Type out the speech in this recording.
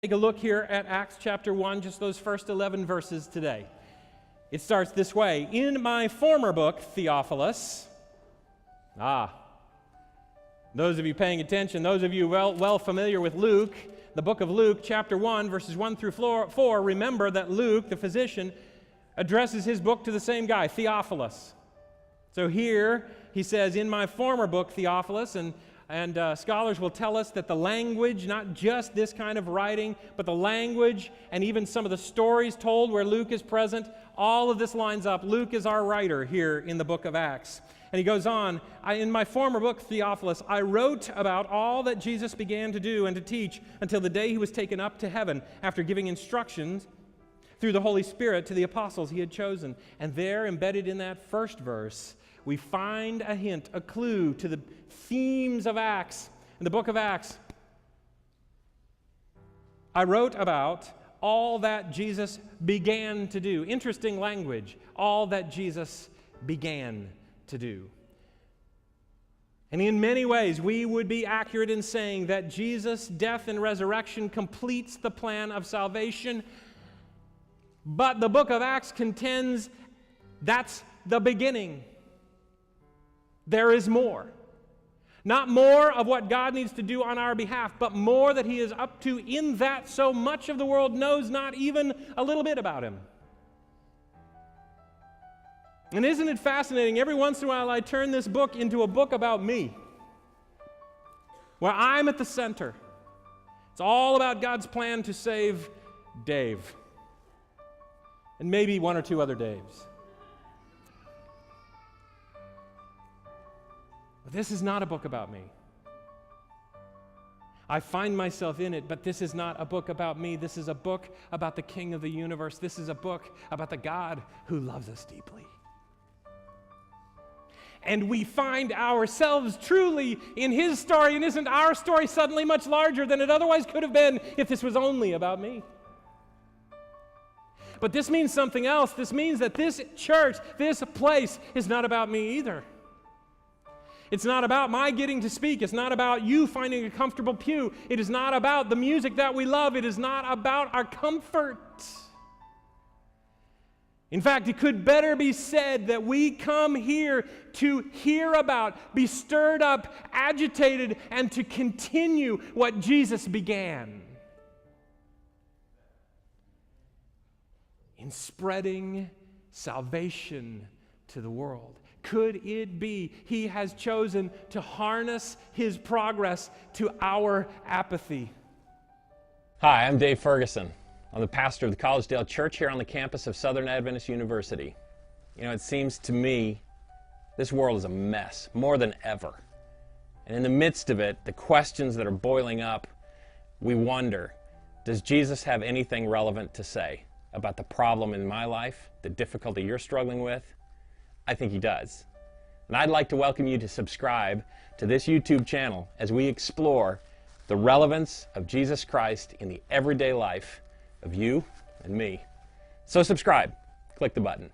Take a look here at Acts chapter 1, just those first 11 verses today. It starts this way. In my former book, Theophilus, those of you paying attention, those of you well familiar with Luke, the book of Luke, chapter 1, verses 1 through 4, remember that Luke, the physician, addresses his book to the same guy, Theophilus. So here he says, in my former book, Theophilus, and scholars will tell us that the language, not just this kind of writing, but the language and even some of the stories told where Luke is present, all of this lines up. Luke is our writer here in the book of Acts. And he goes on, in my former book, Theophilus, I wrote about all that Jesus began to do and to teach until the day he was taken up to heaven after giving instructions through the Holy Spirit to the apostles he had chosen. And there, embedded in that first verse, we find a hint, a clue to the themes of Acts. In the book of Acts, I wrote about all that Jesus began to do. Interesting language. All that Jesus began to do. And in many ways, we would be accurate in saying that Jesus' death and resurrection completes the plan of salvation. But the book of Acts contends that's the beginning. There is more. Not more of what God needs to do on our behalf, but more that he is up to in that so much of the world knows not even a little bit about him. And isn't it fascinating? Every once in a while I turn this book into a book about me, where I'm at the center. It's all about God's plan to save Dave, and maybe one or two other Daves. But this is not a book about me. I find myself in it, but this is not a book about me. This is a book about the King of the universe. This is a book about the God who loves us deeply. And we find ourselves truly in his story, and isn't our story suddenly much larger than it otherwise could have been if this was only about me? But this means something else. This means that this church, this place, is not about me either. It's not about my getting to speak. It's not about you finding a comfortable pew. It is not about the music that we love. It is not about our comfort. In fact, it could better be said that we come here to hear about, be stirred up, agitated, and to continue what Jesus began in spreading salvation to the world. Could it be he has chosen to harness his progress to our apathy? Hi, I'm Dave Ferguson. I'm the pastor of the Collegedale Church here on the campus of Southern Adventist University. You know, it seems to me this world is a mess, more than ever. And in the midst of it, the questions that are boiling up, we wonder, does Jesus have anything relevant to say about the problem in my life, the difficulty you're struggling with? I think he does. And I'd like to welcome you to subscribe to this YouTube channel as we explore the relevance of Jesus Christ in the everyday life of you and me. So subscribe. Click the button.